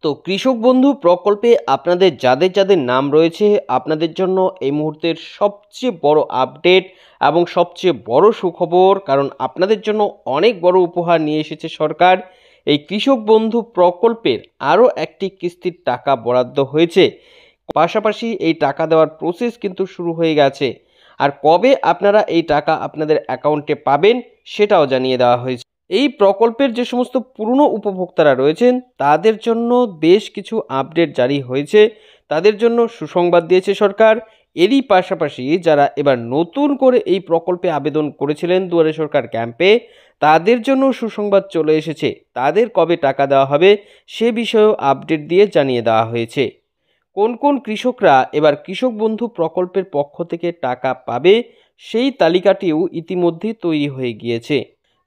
তো কৃষক বন্ধু প্রকল্পে আপনাদের যাদের যাদের নাম রয়েছে আপনাদের জন্য এই মুহূর্তের সবচেয়ে বড় আপডেট এবং সবচেয়ে বড় সুখবর, কারণ আপনাদের জন্য অনেক বড় উপহার নিয়ে এসেছে সরকার। এই কৃষক বন্ধু প্রকল্পের আরও একটি কিস্তির টাকা বরাদ্দ হয়েছে, পাশাপাশি এই টাকা দেওয়ার প্রসেস কিন্তু শুরু হয়ে গেছে। আর কবে আপনারা এই টাকা আপনাদের অ্যাকাউন্টে পাবেন সেটাও জানিয়ে দেওয়া হয়েছে। এই প্রকল্পের যে সমস্ত পুরনো উপভোক্তারা রয়েছেন তাদের জন্য বেশ কিছু আপডেট জারি হয়েছে, তাদের জন্য সুসংবাদ দিয়েছে সরকার। এরই পাশাপাশি যারা এবার নতুন করে এই প্রকল্পে আবেদন করেছিলেন দুয়ারে সরকার ক্যাম্পে, তাদের জন্য সুসংবাদ চলে এসেছে। তাদের কবে টাকা দেওয়া হবে সে বিষয়েও আপডেট দিয়ে জানিয়ে দেওয়া হয়েছে। কোন কোন কৃষকরা এবার কৃষক বন্ধু প্রকল্পের পক্ষ থেকে টাকা পাবে সেই তালিকাটিও ইতিমধ্যেই তৈরি হয়ে গিয়েছে।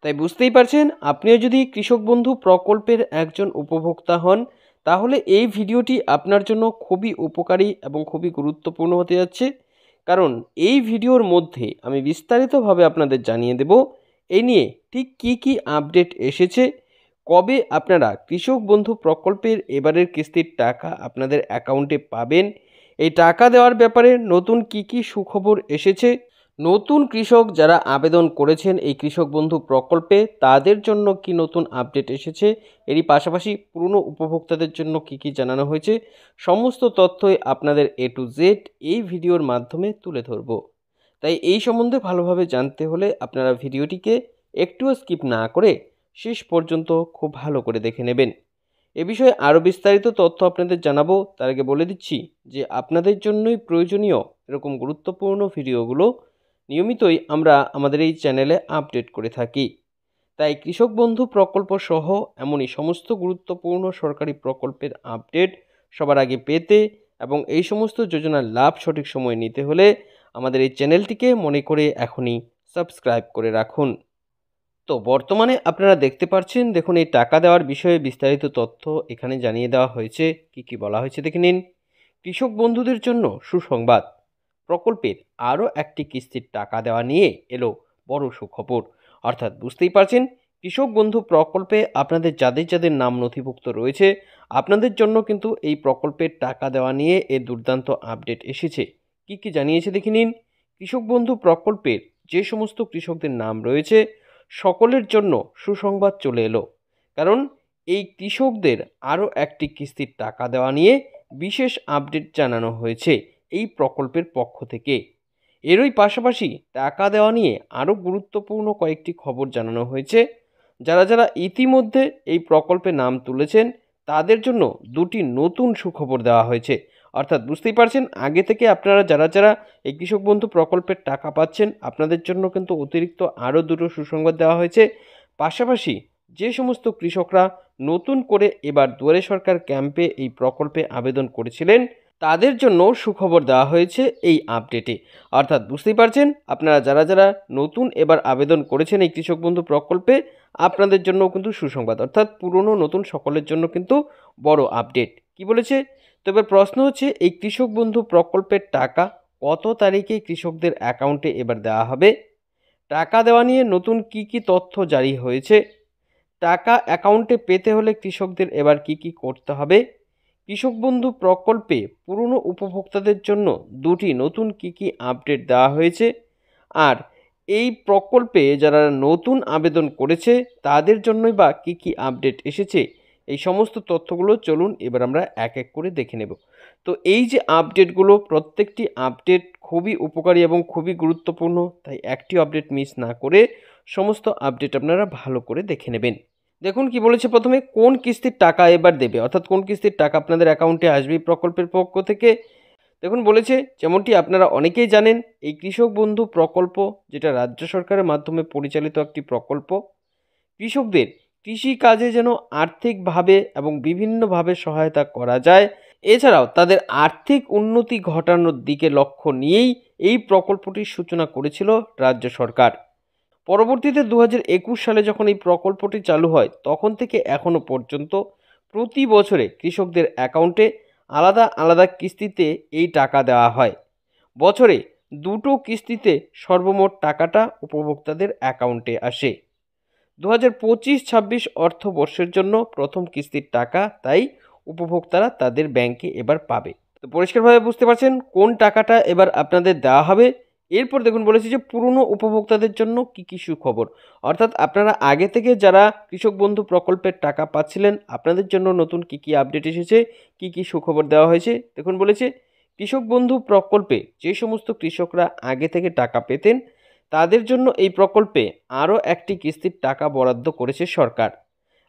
তাই বুঝতেই পারছেন, আপনিও যদি কৃষক বন্ধু প্রকল্পের একজন উপভোক্তা হন তাহলে এই ভিডিওটি আপনার জন্য খুবই উপকারী এবং খুবই গুরুত্বপূর্ণ হতে যাচ্ছে। কারণ এই ভিডিওর মধ্যে আমি বিস্তারিতভাবে আপনাদের জানিয়ে দেব এই নিয়ে ঠিক কী কী আপডেট এসেছে, কবে আপনারা কৃষক বন্ধু প্রকল্পের এবারের কিস্তির টাকা আপনাদের অ্যাকাউন্টে পাবেন, এই টাকা দেওয়ার ব্যাপারে নতুন কী কী সুখবর এসেছে, নতুন কৃষক যারা আবেদন করেছেন এই কৃষক বন্ধু প্রকল্পে তাদের জন্য কি নতুন আপডেট এসেছে, এরই পাশাপাশি পুরনো উপভোক্তাদের জন্য কি কি জানানো হয়েছে, সমস্ত তথ্যই আপনাদের A to Z এই ভিডিওর মাধ্যমে তুলে ধরব। তাই এই সম্বন্ধে ভালোভাবে জানতে হলে আপনারা ভিডিওটিকে একটুও স্কিপ না করে শেষ পর্যন্ত খুব ভালো করে দেখে নেবেন। এ বিষয়ে আরও বিস্তারিত তথ্য আপনাদের জানাবো, তার আগে বলে দিচ্ছি যে আপনাদের জন্যই প্রয়োজনীয় এরকম গুরুত্বপূর্ণ ভিডিওগুলো নিয়মিতই আমরা আমাদের এই চ্যানেলে আপডেট করে থাকি। তাই কৃষক বন্ধু প্রকল্প সহ এমনই সমস্ত গুরুত্বপূর্ণ সরকারি প্রকল্পের আপডেট সবার আগে পেতে এবং এই সমস্ত যোজনার লাভ সঠিক সময়ে নিতে হলে আমাদের এই চ্যানেলটিকে মনে করে এখনই সাবস্ক্রাইব করে রাখুন। তো বর্তমানে আপনারা দেখতে পাচ্ছেন, দেখুন এই টাকা দেওয়ার বিষয়ে বিস্তারিত তথ্য এখানে জানিয়ে দেওয়া হয়েছে। কি কি বলা হয়েছে দেখে নিন। কৃষক বন্ধুদের জন্য সুসংবাদ, প্রকল্পের আরও একটি কিস্তির টাকা দেওয়া নিয়ে এলো বড় সুখবর। অর্থাৎ বুঝতেই পারছেন, কৃষক বন্ধু প্রকল্পে আপনাদের যাদের যাদের নাম নথিভুক্ত রয়েছে আপনাদের জন্য কিন্তু এই প্রকল্পের টাকা দেওয়া নিয়ে এর দুর্দান্ত আপডেট এসেছে। কি কি জানিয়েছে দেখে নিন। কৃষক বন্ধু প্রকল্পের যে সমস্ত কৃষকদের নাম রয়েছে সকলের জন্য সুসংবাদ চলে এলো, কারণ এই কৃষকদের আরও একটি কিস্তির টাকা দেওয়া নিয়ে বিশেষ আপডেট জানানো হয়েছে এই প্রকল্পের পক্ষ থেকে। এরই পাশাপাশি টাকা দেওয়া নিয়ে আরও গুরুত্বপূর্ণ কয়েকটি খবর জানানো হয়েছে। যারা যারা ইতিমধ্যে এই প্রকল্পে নাম তুলেছেন তাদের জন্য দুটি নতুন সুখবর দেওয়া হয়েছে। অর্থাৎ বুঝতেই পারছেন, আগে থেকে আপনারা যারা যারা এই কৃষক বন্ধু প্রকল্পের টাকা পাচ্ছেন আপনাদের জন্য কিন্তু অতিরিক্ত আরও দুটো সুসংবাদ দেওয়া হয়েছে। পাশাপাশি যে সমস্ত কৃষকরা নতুন করে এবার দুয়ারে সরকার ক্যাম্পে এই প্রকল্পে আবেদন করেছিলেন তাদের জন্য সুখবর দেওয়া হয়েছে এই আপডেটে। অর্থাৎ বুঝতেই পারছেন, আপনারা যারা যারা নতুন এবার আবেদন করেছেন এই কৃষক বন্ধু প্রকল্পে আপনাদের জন্য কিন্তু সুসংবাদ, অর্থাৎ পুরনো নতুন সকলের জন্য কিন্তু বড় আপডেট। কি বলেছে? তো এবার প্রশ্ন হচ্ছে, এই কৃষক বন্ধু প্রকল্পের টাকা কত তারিখে কৃষকদের অ্যাকাউন্টে এবার দেওয়া হবে? টাকা দেওয়া নিয়ে নতুন কি কি তথ্য জারি হয়েছে? টাকা অ্যাকাউন্টে পেতে হলে কৃষকদের এবার কি কি করতে হবে? কৃষক বন্ধু প্রকল্পে পুরনো উপভোক্তাদের জন্য দুটি নতুন কি কি আপডেট দেওয়া হয়েছে, আর এই প্রকল্পে যারা নতুন আবেদন করেছে তাদের জন্যই বা কি কি আপডেট এসেছে, এই সমস্ত তথ্যগুলো চলুন এবার আমরা এক এক করে দেখে নেব। তো এই যে আপডেটগুলো, প্রত্যেকটি আপডেট খুবই উপকারী এবং খুবই গুরুত্বপূর্ণ, তাই একটি আপডেট মিস না করে সমস্ত আপডেট আপনারা ভালো করে দেখে নেবেন। দেখুন কি বলেছে, প্রথমে কোন কিস্তির টাকা এবার দেবে, অর্থাৎ কোন কিস্তির টাকা আপনাদের অ্যাকাউন্টে আসবে প্রকল্পের পক্ষ থেকে। দেখুন বলেছে, যেমনটি আপনারা অনেকেই জানেন এই কৃষক বন্ধু প্রকল্প যেটা রাজ্য সরকারের মাধ্যমে পরিচালিত একটি প্রকল্প, কৃষকদের কৃষিকাজে যেন আর্থিকভাবে এবং বিভিন্নভাবে সহায়তা করা যায়, এছাড়াও তাদের আর্থিক উন্নতি ঘটানোর দিকে লক্ষ্য নিয়েই এই প্রকল্পটির সূচনা করেছিল রাজ্য সরকার। পরবর্তীতে 2021 সালে যখন এই প্রকল্পটি চালু হয় তখন থেকে এখনও পর্যন্ত প্রতি বছরে কৃষকদের অ্যাকাউন্টে আলাদা আলাদা কিস্তিতে এই টাকা দেওয়া হয়। বছরে দুটো কিস্তিতে সর্বমোট টাকাটা উপভোক্তাদের অ্যাকাউন্টে আসে। 2025-26 অর্থবর্ষের জন্য প্রথম কিস্তির টাকা তাই উপভোক্তারা তাদের ব্যাংকে এবার পাবে। তো পরিষ্কারভাবে বুঝতে পারছেন কোন টাকাটা এবার আপনাদের দেওয়া হবে। এরপর দেখুন বলেছি যে পুরনো উপভোক্তাদের জন্য কী কী সুখবর, অর্থাৎ আপনারা আগে থেকে যারা কৃষক বন্ধু প্রকল্পের টাকা পাচ্ছিলেন আপনাদের জন্য নতুন কী কী আপডেট এসেছে, কী কী সুখবর দেওয়া হয়েছে। দেখুন বলেছে কৃষক বন্ধু প্রকল্পে যে সমস্ত কৃষকরা আগে থেকে টাকা পেতেন তাদের জন্য এই প্রকল্পে আরও একটি কিস্তির টাকা বরাদ্দ করেছে সরকার।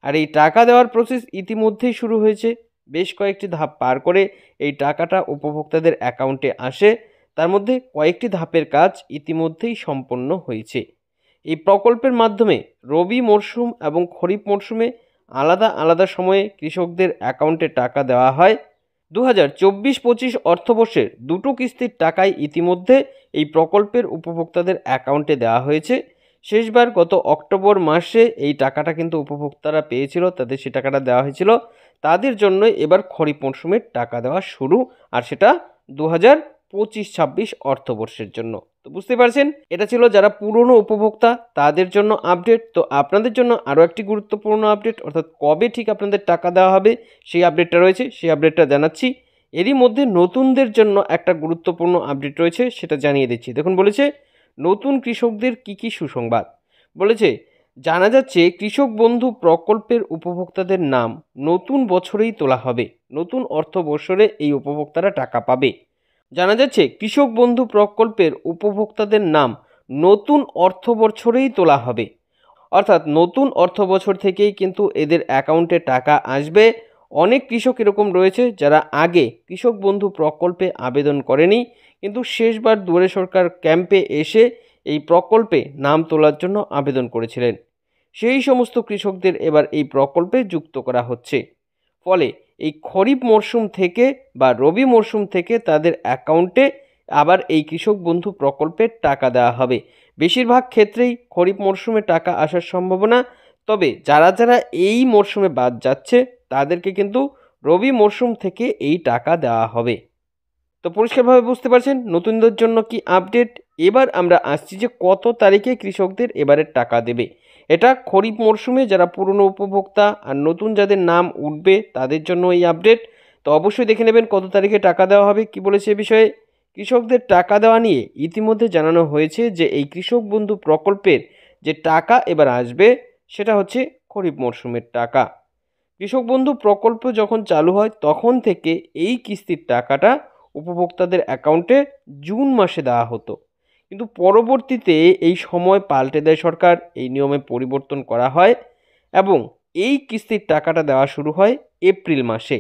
আর এই টাকা দেওয়ার প্রসেস ইতিমধ্যেই শুরু হয়েছে। বেশ কয়েকটি ধাপ পার করে এই টাকাটা উপভোক্তাদের অ্যাকাউন্টে আসে। তার মধ্যে কয়েকটি ধাপের কাজ ইতিমধ্যেই সম্পন্ন হয়েছে। এই প্রকল্পের মাধ্যমে রবি মরশুম এবং খরিফ মরশুমে আলাদা আলাদা সময়ে কৃষকদের অ্যাকাউন্টে টাকা দেওয়া হয়। 2024-25 অর্থবর্ষের দুটো কিস্তির টাকাই ইতিমধ্যে এই প্রকল্পের উপভোক্তাদের অ্যাকাউন্টে দেওয়া হয়েছে। শেষবার গত অক্টোবর মাসে এই টাকাটা কিন্তু উপভোক্তারা পেয়েছিল, তাদের সে টাকাটা দেওয়া হয়েছিল। তাদের জন্য এবার খরিফ মরশুমের টাকা দেওয়া শুরু, আর সেটা 2025-26 অর্থবর্ষের জন্য। তো বুঝতে পারছেন এটা ছিল যারা পুরনো উপভোক্তা তাদের জন্য আপডেট। তো আপনাদের জন্য আরও একটি গুরুত্বপূর্ণ আপডেট, অর্থাৎ কবে ঠিক আপনাদের টাকা দেওয়া হবে সেই আপডেটটা রয়েছে, সেই আপডেটটা জানাচ্ছি। এরই মধ্যে নতুনদের জন্য একটা গুরুত্বপূর্ণ আপডেট রয়েছে, সেটা জানিয়ে দিচ্ছি। দেখুন বলেছে নতুন কৃষকদের কি কি সুসংবাদ। বলেছে জানা যাচ্ছে কৃষক বন্ধু প্রকল্পের উপভোক্তাদের নাম নতুন বছরেই তোলা হবে, নতুন অর্থ বছরে এই উপভোক্তারা টাকা পাবে। জানা যাচ্ছে কৃষক বন্ধু প্রকল্পের উপভোক্তাদের নাম নতুন অর্থ বছরেই তোলা হবে, অর্থাৎ নতুন অর্থ বছর থেকেই কিন্তু এদের অ্যাকাউন্টে টাকা আসবে। অনেক কৃষক এরকম রয়েছে যারা আগে কৃষক বন্ধু প্রকল্পে আবেদন করেনি, কিন্তু শেষবার দুয়ারে সরকার ক্যাম্পে এসে এই প্রকল্পে নাম তোলার জন্য আবেদন করেছিলেন। সেই সমস্ত কৃষকদের এবার এই প্রকল্পে যুক্ত করা হচ্ছে। ফলে এই খরিফ মরশুম থেকে বা রবি মরশুম থেকে তাদের অ্যাকাউন্টে আবার এই কৃষক বন্ধু প্রকল্পের টাকা দেওয়া হবে। বেশিরভাগ ক্ষেত্রেই খরিফ মরশুমে টাকা আসার সম্ভাবনা, তবে যারা যারা এই মরশুমে বাদ যাচ্ছে তাদেরকে কিন্তু রবি মরশুম থেকে এই টাকা দেওয়া হবে। তো পরিষ্কারভাবে বুঝতে পারছেন নতুনদের জন্য কি আপডেট। এবার আমরা আসছি যে কত তারিখে কৃষকদের এবারের টাকা দেবে। এটা খরিফ মরশুমে যারা পুরনো উপভোক্তা আর নতুন যাদের নাম উঠবে তাদের জন্য এই আপডেট। তো অবশ্যই দেখে নেবেন কত তারিখে টাকা দেওয়া হবে। কি বলেছে এ বিষয়ে, কৃষকদের টাকা দেওয়া নিয়ে ইতিমধ্যে জানানো হয়েছে যে এই কৃষক বন্ধু প্রকল্পের যে টাকা এবার আসবে সেটা হচ্ছে খরিফ মরশুমের টাকা। কৃষক বন্ধু প্রকল্প যখন চালু হয় তখন থেকে এই কিস্তির টাকাটা উপভোক্তাদের অ্যাকাউন্টে জুন মাসে দেওয়া হতো, কিন্তু পরবর্তীতে এই সময় পাল্টে দেয় সরকার, এই নিয়মে পরিবর্তন করা হয় এবং এই কিস্তির টাকাটা দেওয়া শুরু হয় এপ্রিল মাসে।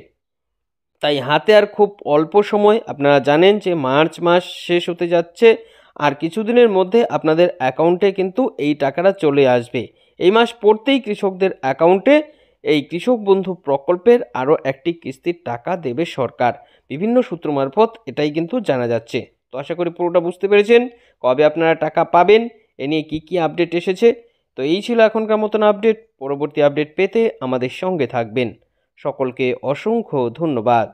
তাই হাতে আর খুব অল্প সময়, আপনারা জানেন যে মার্চ মাস শেষ হতে যাচ্ছে, আর কিছুদিনের মধ্যে আপনাদের অ্যাকাউন্টে কিন্তু এই টাকাটা চলে আসবে। এই মাস পড়তেই কৃষকদের অ্যাকাউন্টে এই কৃষক বন্ধু প্রকল্পের আরও একটি কিস্তির টাকা দেবে সরকার। বিভিন্ন সূত্র মারফত এটাই কিন্তু জানা যাচ্ছে। তো আশা করি পুরোটা বুঝতে পেরেছেন কবে আপনারা টাকা পাবেন, এ নিয়ে কী কী আপডেট এসেছে। তো এই ছিল এখনকার মতন আপডেট। পরবর্তী আপডেট পেতে আমাদের সঙ্গে থাকবেন। সকলকে অসংখ্য ধন্যবাদ।